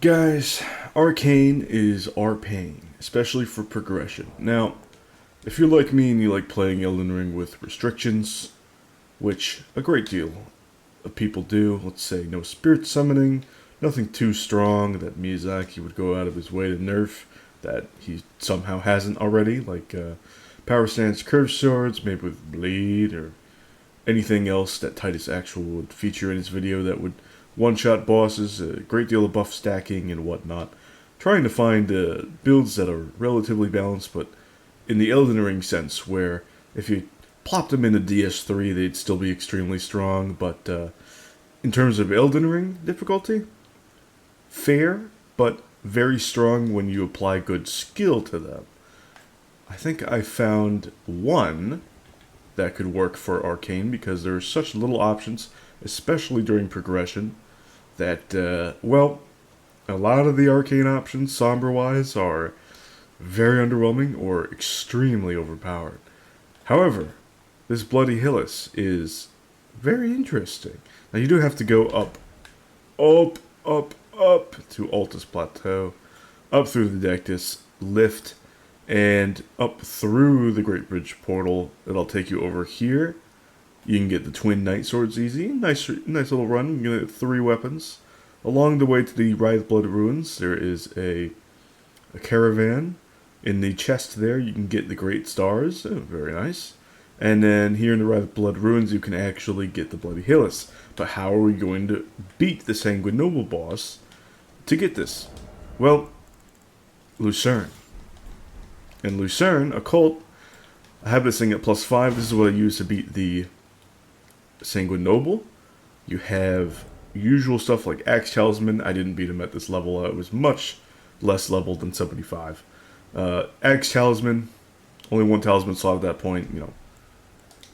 Guys, Arcane is Arpain, especially for progression. Now, if you're like me and you like playing Elden Ring with restrictions, which a great deal of people do, let's say no spirit summoning, nothing too strong that Miyazaki would go out of his way to nerf, that he somehow hasn't already, like power stance curved swords made with bleed, or anything else that Titus Actual would feature in his video that would one-shot bosses, a great deal of buff stacking and whatnot. Trying to find builds that are relatively balanced, but in the Elden Ring sense, where if you plopped them into DS3, they'd still be extremely strong, but in terms of Elden Ring difficulty, fair, but very strong when you apply good skill to them. I think I found one that could work for Arcane because there are such little options, especially during progression, that, well, a lot of the Arcane options, somber-wise, are very underwhelming or extremely overpowered. However, this Bloody Hillis is very interesting. Now, you do have to go up, up to Altus Plateau, up through the Dectus, lift, and up through the Great Bridge portal. It'll take you over here. You can get the Twin Night Swords easy. Nice little run. You get 3 weapons. Along the way to the Writhe Blood Ruins, there is a caravan. In the chest there, you can get the Great Stars. Oh, very nice. And then here in the Writhe Blood Ruins, you can actually get the Bloody Hillis. But how are we going to beat the Sanguine Noble boss to get this? Well, Lucerne. In Lucerne, Occult, I have this thing at +5. This is what I use to beat the Sanguine Noble. You have usual stuff like Axe Talisman. I didn't beat him at this level. It was much less leveled than 75. Axe Talisman, only 1 talisman slot at that point. You know,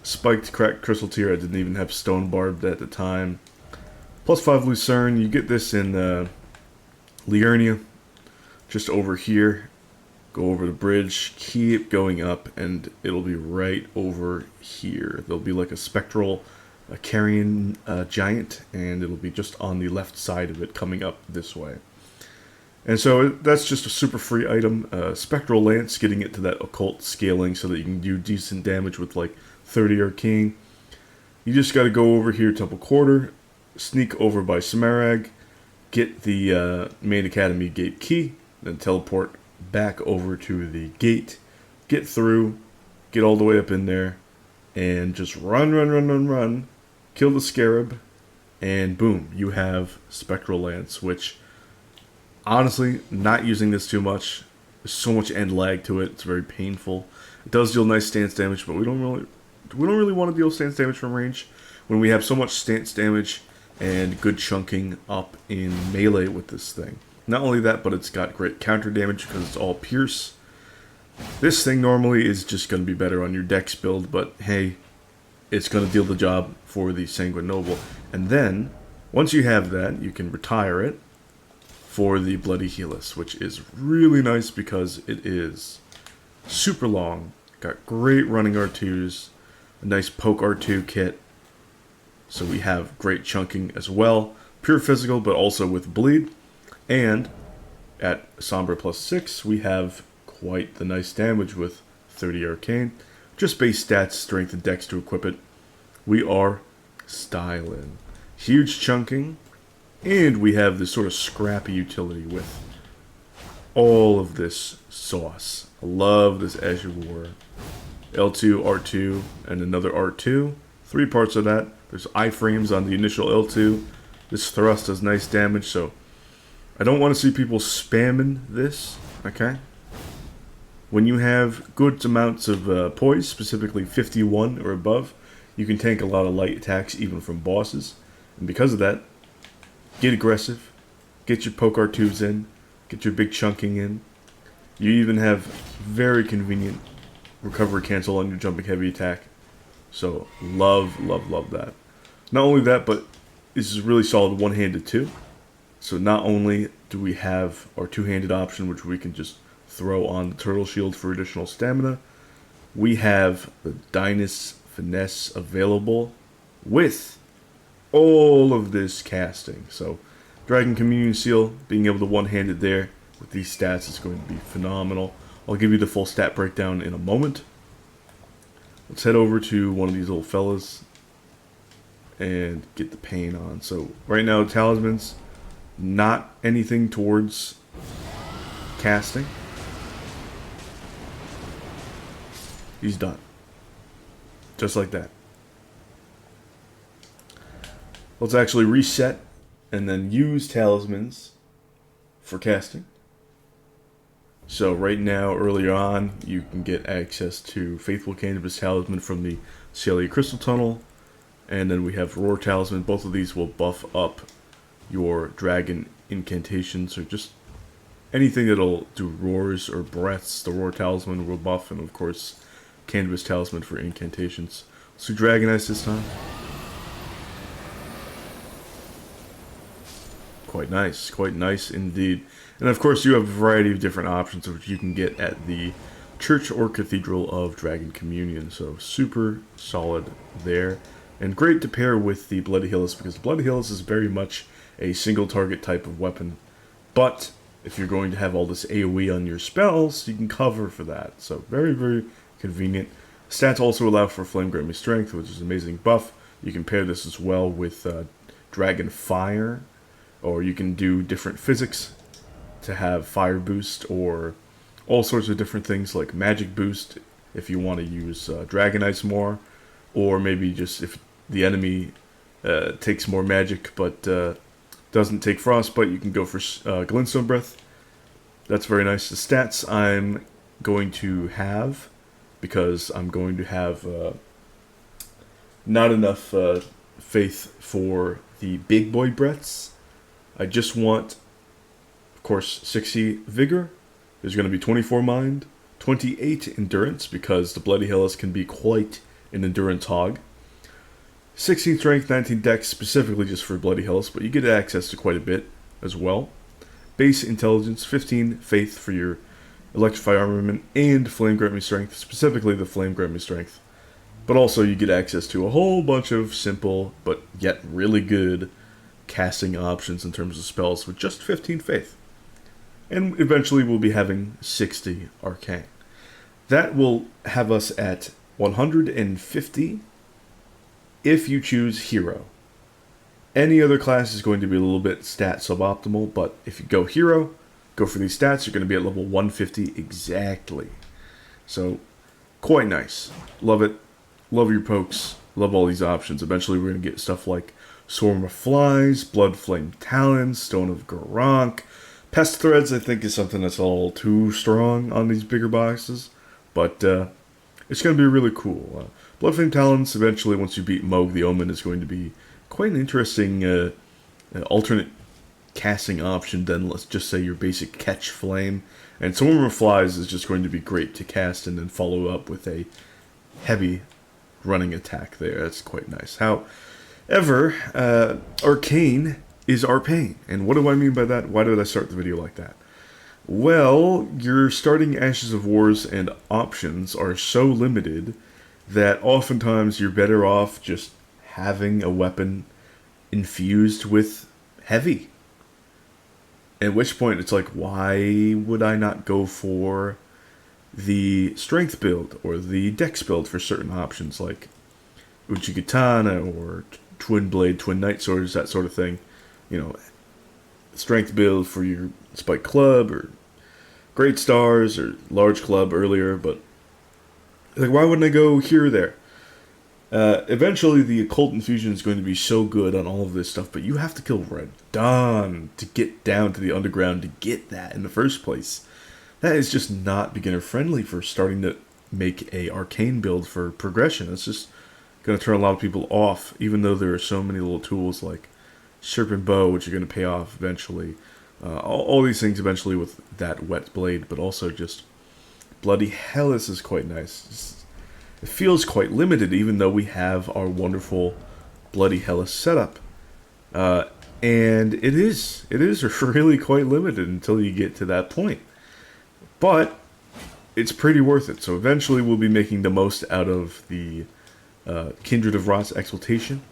Spiked Cracked Crystal Tear. I didn't even have Stone Barbed at the time. +5 Lucerne. You get this in Liurnia, just over here. Go over the bridge, keep going up, and it'll be right over here. There'll be like a spectral carrion giant, and it'll be just on the left side of it coming up this way. And so that's just a super free item. Spectral Lance, getting it to that occult scaling so that you can do decent damage with like 30 arcane. You just got to go over here, Temple Quarter, sneak over by Smarag, get the main academy gate key, then teleport back over to the gate, get through, get all the way up in there, and just run, kill the scarab, and boom, you have Spectral Lance, which, honestly, not using this too much. There's so much end lag to it, it's very painful. It does deal nice stance damage, but we don't really want to deal stance damage from range when we have so much stance damage and good chunking up in melee with this thing. Not only that, but it's got great counter damage because it's all pierce. This thing normally is just going to be better on your dex build, but hey, it's going to deal the job for the Sanguine Noble. And then, once you have that, you can retire it for the Bloody Hillis, which is really nice because it is super long. Got great running R2s, a nice poke R2 kit. So we have great chunking as well. Pure physical, but also with bleed. And at Somber +6, we have quite the nice damage with 30 arcane. Just base stats, strength, and dex to equip it. We are styling. Huge chunking. And we have this sort of scrappy utility with all of this sauce. I love this Azure War. L2, R2, and another R2. 3 parts of that. There's iframes on the initial L2. This thrust does nice damage, so I don't want to see people spamming this, okay? When you have good amounts of poise, specifically 51 or above, you can tank a lot of light attacks even from bosses. And because of that, get aggressive, get your poke R2s in, get your big chunking in. You even have very convenient recovery cancel on your jumping heavy attack. So love that. Not only that, but this is really solid one-handed too. So not only do we have our two-handed option, which we can just throw on the turtle shield for additional stamina, we have the Dynus Finesse available with all of this casting. So Dragon Communion Seal, being able to one-hand it there with these stats is going to be phenomenal. I'll give you the full stat breakdown in a moment. Let's head over to one of these little fellas and get the pain on. So right now, talismans, not anything towards casting. He's done. Just like that. Let's actually reset and then use talismans for casting. So right now, earlier on, you can get access to Faithful Cannabis Talisman from the Celia Crystal Tunnel. And then we have Roar Talisman. Both of these will buff up your dragon incantations or just anything that'll do roars or breaths. The Roar Talisman will buff, and of course, Cannabis Talisman for incantations. So Dragon Ice this time. Quite nice indeed. And of course you have a variety of different options which you can get at the Church or Cathedral of Dragon Communion. So super solid there. And great to pair with the Bloody Hillis, because the Bloody Hillis is very much a single target type of weapon. But if you're going to have all this AoE on your spells, you can cover for that. So very, very convenient. Stats also allow for Flame Grant Me Strength, which is an amazing buff. You can pair this as well with Dragon Fire, or you can do different physics to have Fire Boost, or all sorts of different things like Magic Boost if you want to use Dragon Ice more, or maybe just if the enemy takes more magic but doesn't take Frostbite, you can go for Glintstone Breath. That's very nice. The stats I'm going to have, because I'm going to have not enough faith for the big boy breaths. I just want, of course, 60 Vigor. There's going to be 24 Mind, 28 Endurance, because the Bloody Hellas can be quite an endurance hog. 16 Strength, 19 Dex, specifically just for Bloody Hellas, but you get access to quite a bit as well. Base Intelligence, 15 Faith for your Electrify Armament, and Flame Grant Me Strength, specifically the Flame Grant Me Strength. But also you get access to a whole bunch of simple, but yet really good casting options in terms of spells with just 15 Faith. And eventually we'll be having 60 Arcane. That will have us at 150 if you choose Hero. Any other class is going to be a little bit stat suboptimal, but if you go Hero, go for these stats, you're going to be at level 150 exactly. So, quite nice. Love it. Love your pokes. Love all these options. Eventually we're going to get stuff like Swarm of Flies, Blood Flame Talons, Stone of Garank. Pest Threads, I think, is something that's a little too strong on these bigger boxes, but it's going to be really cool. Blood Flame Talons, eventually, once you beat Moog the Omen, is going to be quite an interesting alternate casting option than, let's just say, your basic Catch Flame. And Swarm of Flies is just going to be great to cast and then follow up with a heavy running attack there. That's quite nice. However, Arcane is Arpain. And what do I mean by that? Why did I start the video like that? Well, your starting Ashes of Wars and options are so limited that oftentimes you're better off just having a weapon infused with heavy. At which point it's like, why would I not go for the strength build or the dex build for certain options like Uchigatana or Twin Blade, Twin Night Swords, that sort of thing. You know, strength build for your Spike Club or Great Stars or Large Club earlier, but like, why wouldn't I go here or there? Eventually, the Occult Infusion is going to be so good on all of this stuff, but you have to kill Red Dawn to get down to the underground to get that in the first place. That is just not beginner-friendly for starting to make a arcane build for progression. It's just going to turn a lot of people off, even though there are so many little tools like Serpent Bow, which are going to pay off eventually. All these things eventually with that Wet Blade, but also just Bloody Hellas is quite nice. It feels quite limited, even though we have our wonderful Bloody Hellas setup. And it is really quite limited until you get to that point. But it's pretty worth it. So eventually we'll be making the most out of the Kindred of Rot's Exaltation.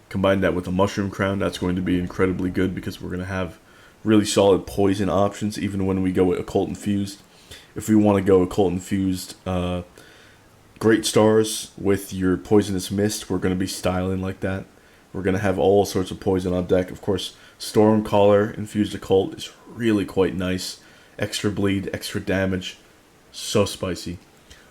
Combine that with a Mushroom Crown, that's going to be incredibly good because we're going to have really solid poison options even when we go Occult Infused. If we want to go Occult Infused Great Stars with your Poisonous Mist, we're going to be styling like that. We're going to have all sorts of poison on deck. Of course, Stormcaller Infused Occult is really quite nice. Extra bleed, extra damage. So spicy.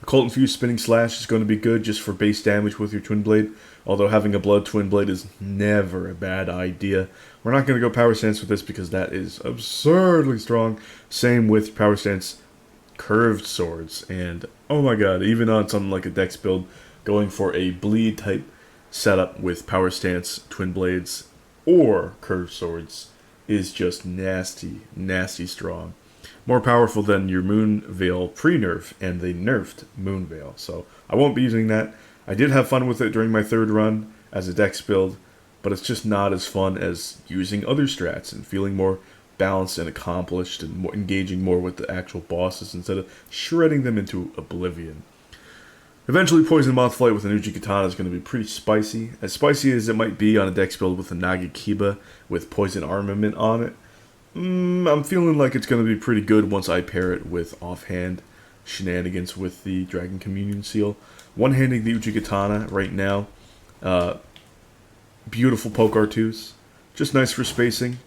Occult Infused Spinning Slash is going to be good just for base damage with your Twin Blade. Although having a Blood Twin Blade is never a bad idea. We're not going to go Power Stance with this because that is absurdly strong. Same with Power Stance Curved Swords. And oh my god, even on something like a Dex build, going for a bleed type setup with Power Stance Twin Blades or Curved Swords is just nasty, nasty strong. More powerful than your Moon Veil pre-nerf and the nerfed Moon Veil. So I won't be using that. I did have fun with it during my third run as a Dex build, but it's just not as fun as using other strats and feeling more balanced and accomplished and more engaging more with the actual bosses instead of shredding them into oblivion. Eventually, Poison Mothflight with an Uchigatana is going to be pretty spicy. As spicy as it might be on a Dex build with a Nagakiba with Poison Armament on it, I'm feeling like it's going to be pretty good once I pair it with offhand shenanigans with the Dragon Communion Seal. One-handing the Uchigatana right now. Beautiful poke R2s. Just nice for spacing.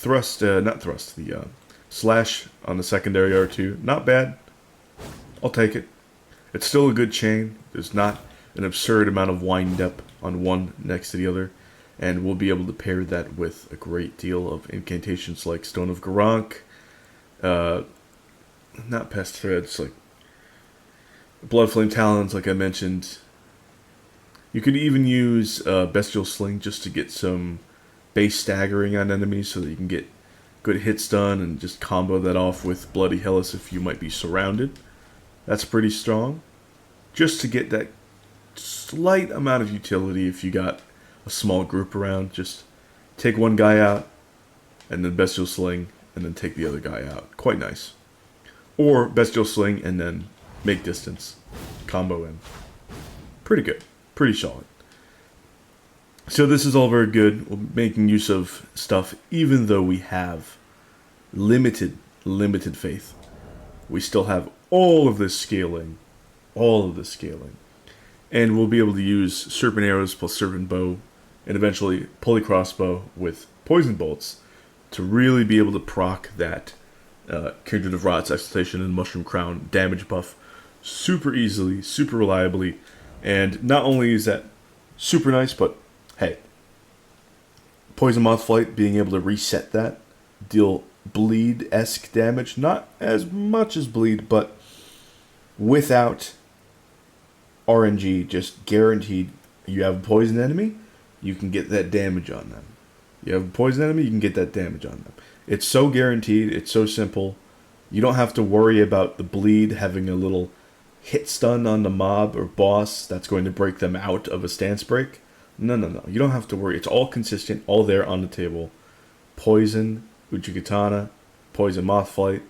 The slash on the secondary R2. Not bad. I'll take it. It's still a good chain. There's not an absurd amount of wind-up on one next to the other. And we'll be able to pair that with a great deal of incantations like Stone of Garank. Not Pest Threads, like Bloodflame Talons, like I mentioned. You could even use Bestial Sling just to get some base staggering on enemies so that you can get good hits done and just combo that off with Bloody Hellas if you might be surrounded. That's pretty strong. Just to get that slight amount of utility if you got a small group around. Just take one guy out and then Bestial Sling and then take the other guy out. Quite nice. Or Bestial Sling and then make distance. Combo in. Pretty good. Pretty solid. So this is all very good. We're making use of stuff even though we have limited faith. We still have all of this scaling. And we'll be able to use Serpent Arrows plus Serpent Bow and eventually Pulley Crossbow with Poison Bolts to really be able to proc that Kindred of Rot's Exaltation and Mushroom Crown damage buff super easily, super reliably. And not only is that super nice, but hey, Poison Mothflight being able to reset that, deal bleed-esque damage, not as much as bleed, but without RNG, just guaranteed. You have a poison enemy, you can get that damage on them. You have a poison enemy, you can get that damage on them. It's so guaranteed, it's so simple. You don't have to worry about the bleed having a little hit stun on the mob or boss that's going to break them out of a stance break. No. You don't have to worry. It's all consistent, all there on the table. Poison, Uchigatana, Poison Mothflight.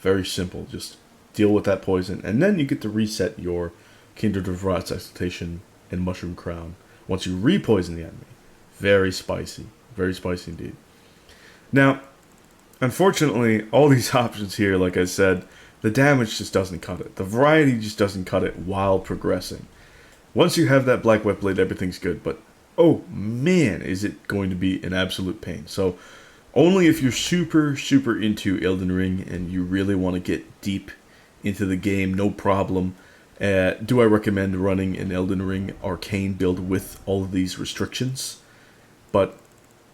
Very simple. Just deal with that poison. And then you get to reset your Kindred of Rot's Exaltation and Mushroom Crown once you re-poison the enemy. Very spicy. Very spicy indeed. Now, unfortunately, all these options here, like I said, the damage just doesn't cut it. The variety just doesn't cut it while progressing. Once you have that Black Wet Blade, everything's good. But, oh man, is it going to be an absolute pain. So, only if you're super into Elden Ring and you really want to get deep into the game, no problem, do I recommend running an Elden Ring Arcane build with all of these restrictions. But,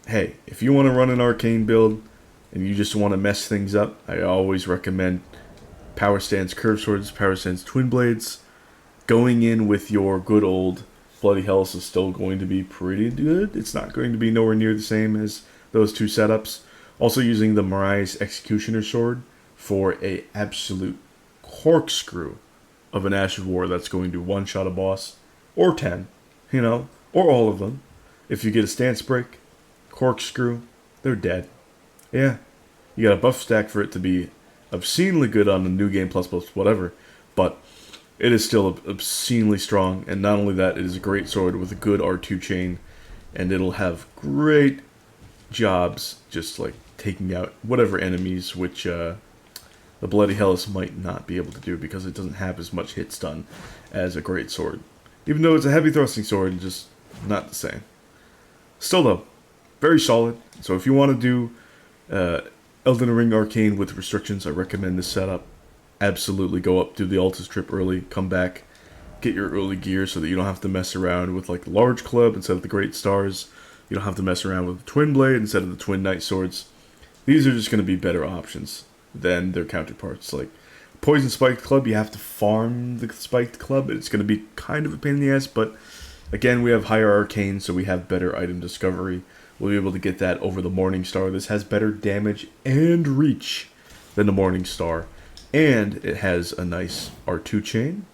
hey, if you want to run an Arcane build and you just want to mess things up, I always recommend Power Stance Curved Swords, Power Stance Twin Blades. Going in with your good old Bloody Hellas is still going to be pretty good. It's not going to be nowhere near the same as those two setups. Also using the Mirai's Executioner Sword for a absolute corkscrew of an Ash of War that's going to one-shot a boss. Or 10, or all of them. If you get a stance break, corkscrew, they're dead. Yeah, you got a buff stack for it to be obscenely good on the New Game Plus whatever, but it is still obscenely strong, and not only that, it is a great sword with a good R2 chain, and it'll have great jobs just like taking out whatever enemies, which the Bloody Hellas might not be able to do because it doesn't have as much hit stun as a great sword. Even though it's a heavy thrusting sword, just not the same. Still though, very solid. So if you want to do Elden Ring Arcane with restrictions, I recommend this setup. Absolutely go up, do the Altus trip early, come back, get your early gear so that you don't have to mess around with like the large club instead of the great stars. You don't have to mess around with the twin blade instead of the twin knight swords. These are just going to be better options than their counterparts. Like Poison Spiked Club, you have to farm the Spiked Club. It's going to be kind of a pain in the ass, but again, we have higher arcane, so we have better item discovery. We'll be able to get that over the Morning Star. This has better damage and reach than the Morning Star, and it has a nice R2 chain.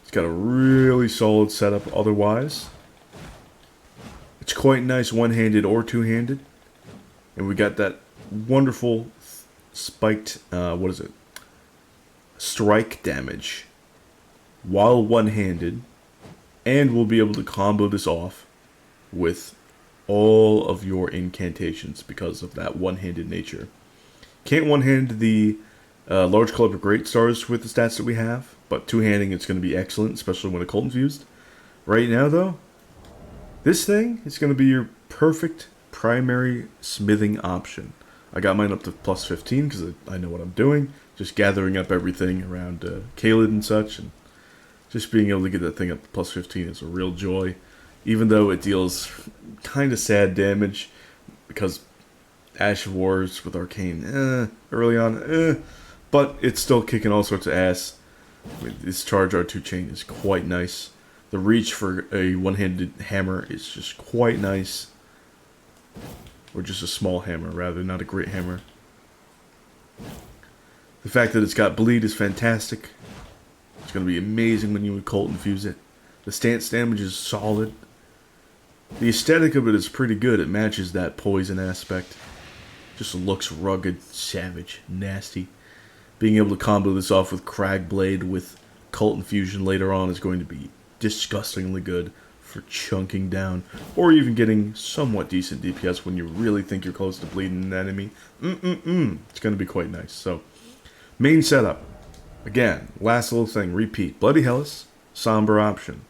It's got a really solid setup otherwise. It's quite nice one-handed or two-handed. And we got that wonderful spiked, strike damage while one-handed. And we'll be able to combo this off with all of your incantations because of that one-handed nature. Can't one-hand the large club of great stars with the stats that we have, but two-handing it's going to be excellent, especially when occult infused. Right now, though, this thing is going to be your perfect primary smithing option. I got mine up to plus 15 because I know what I'm doing. Just gathering up everything around Caelid and such, and just being able to get that thing up to plus 15 is a real joy. Even though it deals kind of sad damage, because Ash of Wars with Arcane, early on, but it's still kicking all sorts of ass. I mean, this charge R2 chain is quite nice. The reach for a one-handed hammer is just quite nice. Or just a small hammer, rather, not a great hammer. The fact that it's got bleed is fantastic. It's going to be amazing when you occult infuse it. The stance damage is solid. The aesthetic of it is pretty good. It matches that poison aspect. Just looks rugged, savage, nasty. Being able to combo this off with Cragblade with Cult Infusion later on is going to be disgustingly good for chunking down, or even getting somewhat decent DPS when you really think you're close to bleeding an enemy. It's going to be quite nice. So, main setup. Again, last little thing, repeat. Bloody Hellas, somber option.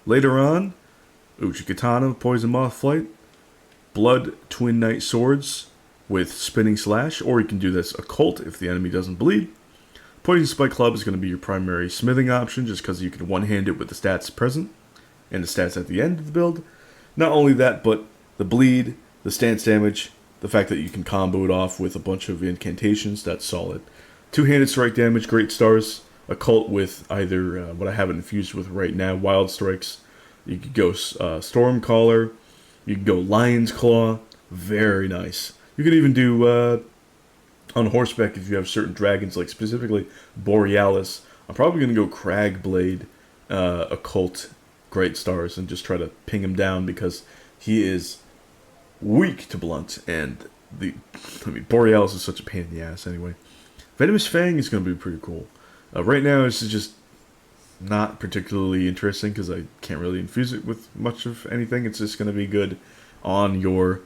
Later on, Uchigatana, Poison Moth Flight, Blood Twin Knight Swords with Spinning Slash, or you can do this Occult if the enemy doesn't bleed. Poison Spike Club is going to be your primary smithing option, just because you can one-hand it with the stats present, and the stats at the end of the build. Not only that, but the bleed, the stance damage, the fact that you can combo it off with a bunch of incantations, that's solid. Two-handed strike damage, great stars. Occult with either what I have it infused with right now, Wild Strikes. You could go Stormcaller. You can go Lion's Claw. Very nice. You could even do on horseback if you have certain dragons, like specifically Borealis. I'm probably going to go Cragblade, Occult, Great Stars, and just try to ping him down because he is weak to blunt, and Borealis is such a pain in the ass anyway. Venomous Fang is going to be pretty cool. Right now, this is just not particularly interesting because I can't really infuse it with much of anything. It's just going to be good on your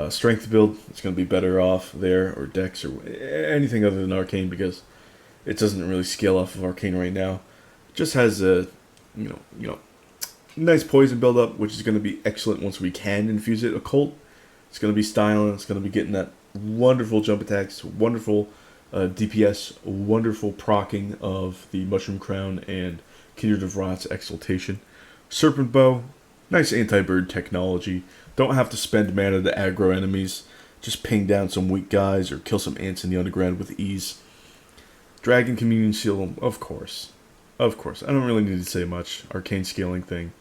strength build. It's going to be better off there, or Dex, or anything other than Arcane, because it doesn't really scale off of Arcane right now. It just has a nice poison build-up, which is going to be excellent once we can infuse it. Occult, it's going to be styling. It's going to be getting that wonderful jump attacks, wonderful DPS, wonderful proccing of the Mushroom Crown and Kindred of Rot's Exaltation. Serpent Bow, nice anti-bird technology. Don't have to spend mana to aggro enemies. Just ping down some weak guys or kill some ants in the underground with ease. Dragon Communion Seal, of course. Of course. I don't really need to say much. Arcane scaling thing.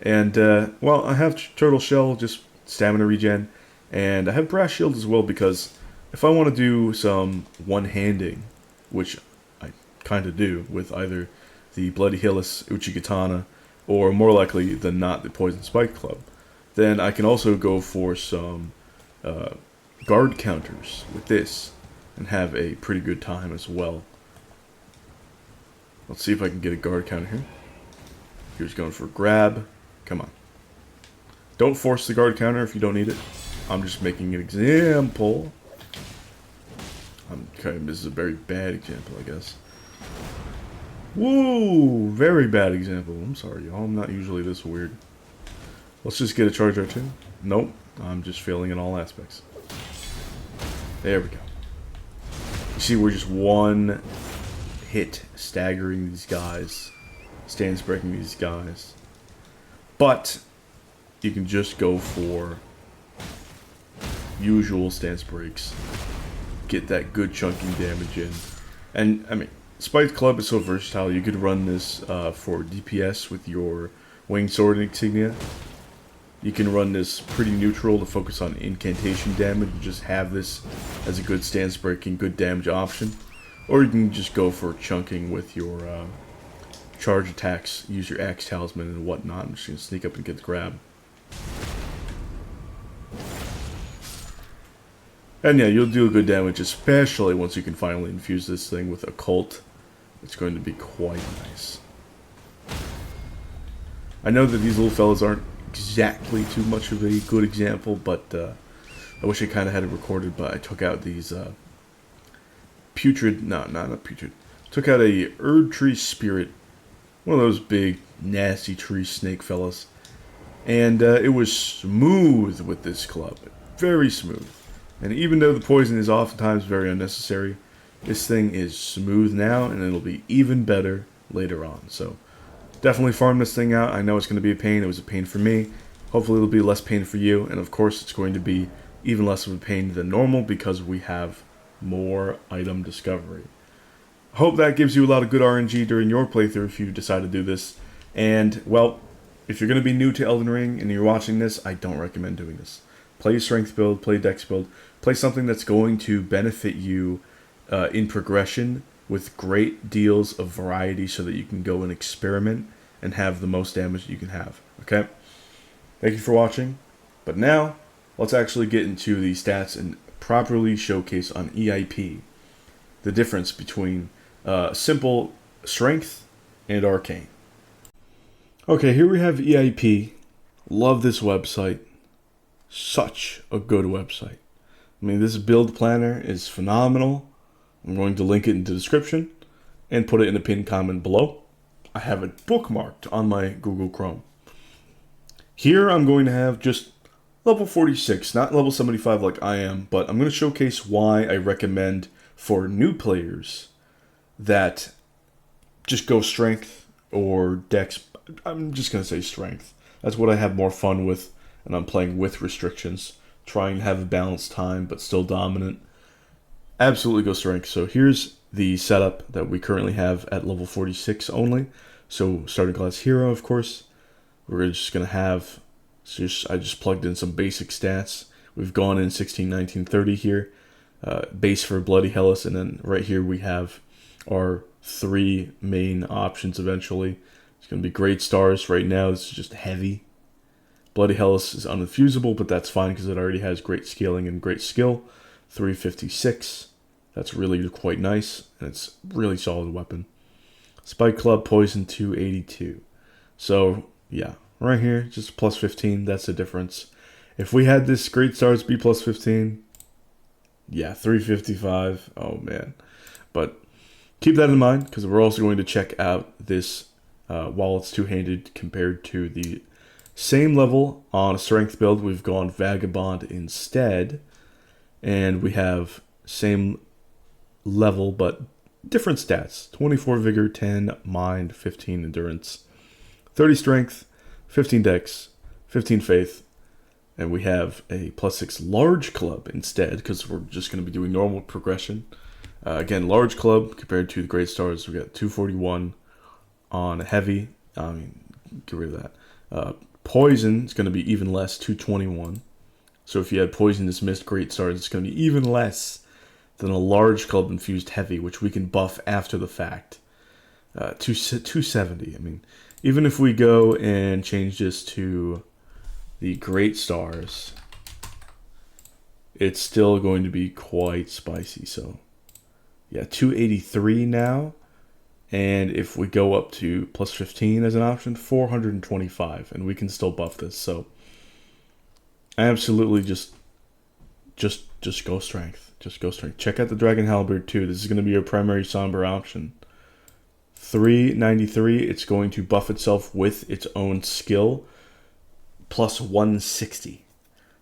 And, well, I have Turtle Shell, just stamina regen. And I have Brass Shield as well, because if I want to do some one-handing, which I kind of do with either the Bloody Hellas, Uchigatana, or more likely than not the Poison Spike Club, then I can also go for some guard counters with this and have a pretty good time as well. Let's see if I can get a guard counter here. Here's going for grab. Come on. Don't force the guard counter if you don't need it. I'm just making an example. This is a very bad example, I guess. Whoa! Very bad example. I'm sorry, y'all. I'm not usually this weird. Let's just get a charge R2. Nope. I'm just failing in all aspects. There we go. You see, we're just one hit staggering these guys. Stance breaking these guys. But you can just go for usual stance breaks. Get that good chunking damage in. And, I mean, Spike Club is so versatile. You could run this for DPS with your Winged Sword Insignia. You can run this pretty neutral to focus on incantation damage. You just have this as a good stance breaking, good damage option. Or you can just go for chunking with your charge attacks. Use your Axe Talisman and whatnot. I'm just going to sneak up and get the grab. And yeah, you'll do good damage, especially once you can finally infuse this thing with Occult. It's going to be quite nice. I know that these little fellas aren't exactly too much of a good example, but I wish I kind of had it recorded, but I took out these putrid, not putrid, took out a Erd Tree Spirit, one of those big, nasty tree snake fellas, and it was smooth with this club, very smooth. And even though the poison is oftentimes very unnecessary, this thing is smooth now, and it'll be even better later on. So, definitely farm this thing out. I know it's going to be a pain. It was a pain for me. Hopefully it'll be less pain for you. And of course, it's going to be even less of a pain than normal because we have more item discovery. Hope that gives you a lot of good RNG during your playthrough if you decide to do this. And, well, if you're going to be new to Elden Ring and you're watching this, I don't recommend doing this. Play a strength build, play a dex build, play something that's going to benefit you in progression with great deals of variety so that you can go and experiment and have the most damage you can have. Okay? Thank you for watching. But now, let's actually get into the stats and properly showcase on EIP the difference between simple strength and arcane. Okay, here we have EIP. Love this website. Such a good website. I mean, this build planner is phenomenal. I'm going to link it in the description and put it in the pinned comment below. I have it bookmarked on my Google Chrome. Here I'm going to have just level 46, not level 75 like I am, but I'm going to showcase why I recommend for new players that just go strength or dex. I'm just going to say strength. That's what I have more fun with, and I'm playing with restrictions, trying to have a balanced time but still dominant. Absolutely go strength. So here's the setup that we currently have at level 46 only. So starting class hero, of course. We're just going to have, I just plugged in some basic stats. We've gone in 16, 19, 30 here. Base for Bloody Hellas, and then right here we have our three main options eventually. It's going to be Great Stars. Right now this is just heavy. Bloody Hellas is uninfusable, but that's fine because it already has great scaling and great skill. 356. That's really quite nice, and it's really solid weapon. Spike Club Poison 282. So yeah, right here, just plus 15. That's the difference. If we had this Great Stars be plus 15, yeah, 355. Oh man, but keep that in mind because we're also going to check out this while it's two-handed compared to the same level on a strength build. We've gone Vagabond instead, and we have same level but different stats. 24 vigor, 10 mind, 15 endurance, 30 strength, 15 dex, 15 faith, and we have a +6 large club instead because we're just going to be doing normal progression. Again, large club compared to the Great Stars. We got 241 on heavy. I mean, get rid of that. Poison is going to be even less, 221. So if you had Poisonous Mist Great Stars, it's going to be even less than a large club infused heavy, which we can buff after the fact. 270. I mean, even if we go and change this to the Great Stars, it's still going to be quite spicy. So yeah, 283 now. And if we go up to plus 15 as an option, 425, and we can still buff this. So Absolutely, just go strength. Just go strength. Check out the Dragon Halberd too. This is going to be your primary somber option. 393. It's going to buff itself with its own skill plus 160.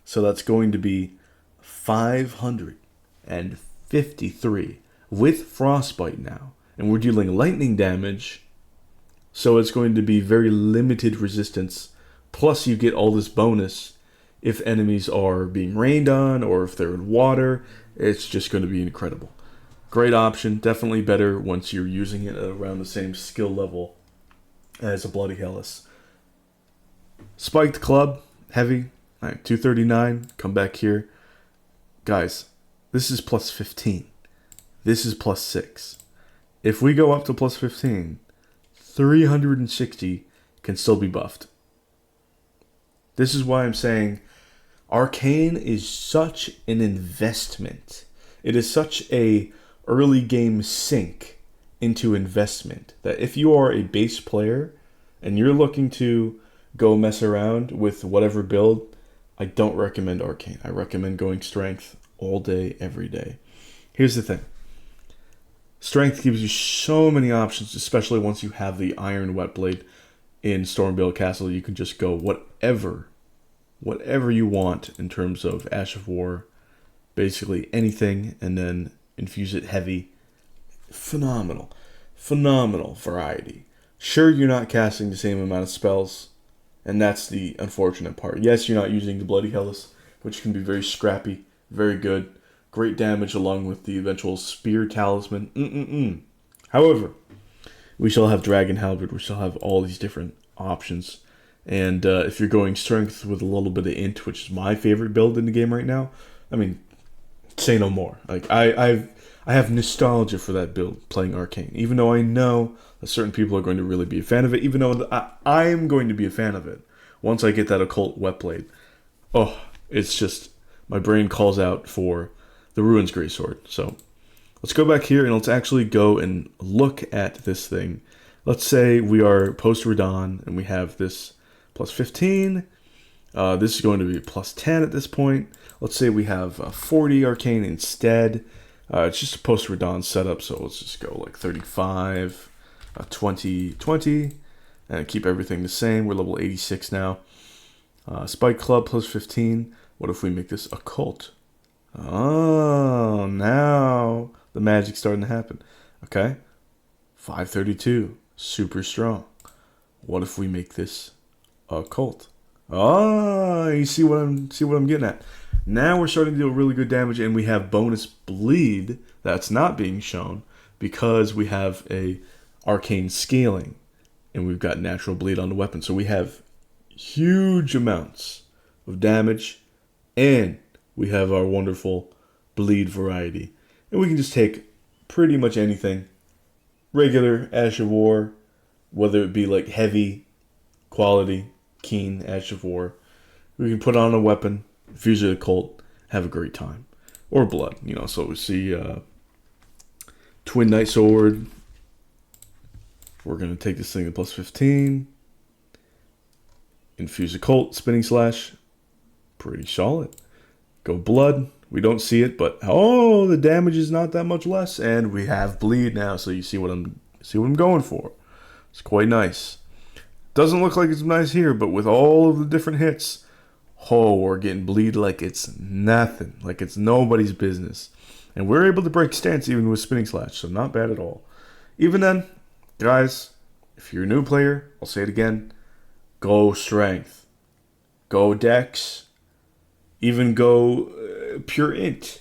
So that's going to be 553 with frostbite now, and we're dealing lightning damage. So it's going to be very limited resistance. Plus, you get all this bonus if enemies are being rained on or if they're in water. It's just going to be incredible. Great option. Definitely better once you're using it at around the same skill level as a Bloody Hellas. Spiked Club, heavy. All right, 239. Come back here. Guys, this is plus 15. This is plus 6. If we go up to plus 15, 360 can still be buffed. This is why I'm saying Arcane is such an investment. It is such a early game sink into investment that if you are a base player and you're looking to go mess around with whatever build, I don't recommend Arcane. I recommend going strength all day, every day. Here's the thing. Strength gives you so many options, especially once you have the Iron Whetblade in Stormveil Castle. You can just go whatever you want in terms of Ash of War, basically anything, and then infuse it heavy. Phenomenal variety. Sure, you're not casting the same amount of spells, and that's the unfortunate part. Yes, you're not using the Bloody Hellas, which can be very scrappy, very good. Great damage along with the eventual Spear Talisman. However, we shall have Dragon Halberd. We shall have all these different options. And if you're going strength with a little bit of int, which is my favorite build in the game right now, I mean, say no more. Like I have nostalgia for that build playing Arcane, even though I know that certain people are going to really be a fan of it. Even though I am going to be a fan of it once I get that Occult Whetblade. Oh, it's just my brain calls out for the Ruins Greatsword. So let's go back here and let's actually go and look at this thing. Let's say we are post Radon and we have this plus 15. This is going to be plus 10 at this point. Let's say we have 40 Arcane instead. It's just a post Radon setup, so let's just go like 35, 20, 20, and keep everything the same. We're level 86 now. Spike Club plus 15. What if we make this Occult? Oh, now the magic's starting to happen. Okay, 532, super strong. What if we make this Occult? Oh, you see what I'm getting at. Now we're starting to deal really good damage, and we have bonus bleed that's not being shown because we have a arcane scaling, and we've got natural bleed on the weapon. So we have huge amounts of damage, and we have our wonderful bleed variety. And we can just take pretty much anything. Regular Ash of War, whether it be like heavy, quality, keen Ash of War. We can put on a weapon, fuse it Occult, have a great time. Or blood, so we see Twin Knight Sword. We're going to take this thing to plus 15. Infuse Occult, Spinning Slash. Pretty solid. Go blood. We don't see it, but the damage is not that much less, and we have bleed now. So you see what I'm going for. It's quite nice. Doesn't look like it's nice here, but with all of the different hits, we're getting bleed like it's nothing, like it's nobody's business, and we're able to break stance even with Spinning Slash. So not bad at all. Even then, guys, if you're a new player, I'll say it again: go strength, go dex. Even go pure int,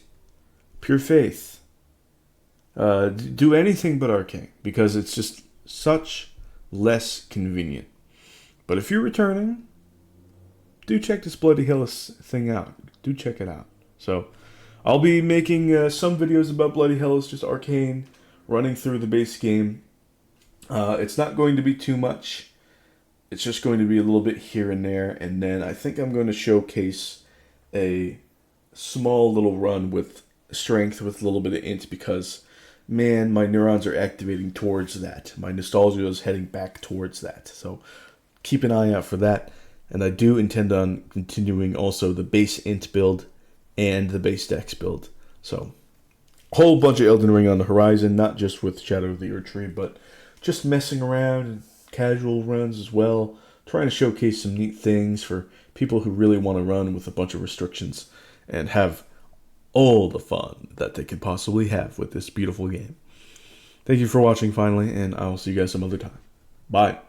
pure faith. Do anything but arcane because it's just such less convenient. But if you're returning, do check this Bloody Hellas thing out. Do check it out. So I'll be making some videos about Bloody Hellas, just arcane, running through the base game. It's not going to be too much. It's just going to be a little bit here and there. And then I think I'm going to showcase a small little run with strength with a little bit of int because, man, my neurons are activating towards that. My nostalgia is heading back towards that. So keep an eye out for that. And I do intend on continuing also the base int build and the base dex build. So, a whole bunch of Elden Ring on the horizon, not just with Shadow of the Erdtree, but just messing around and casual runs as well. Trying to showcase some neat things for people who really want to run with a bunch of restrictions and have all the fun that they could possibly have with this beautiful game. Thank you for watching finally, and I will see you guys some other time. Bye.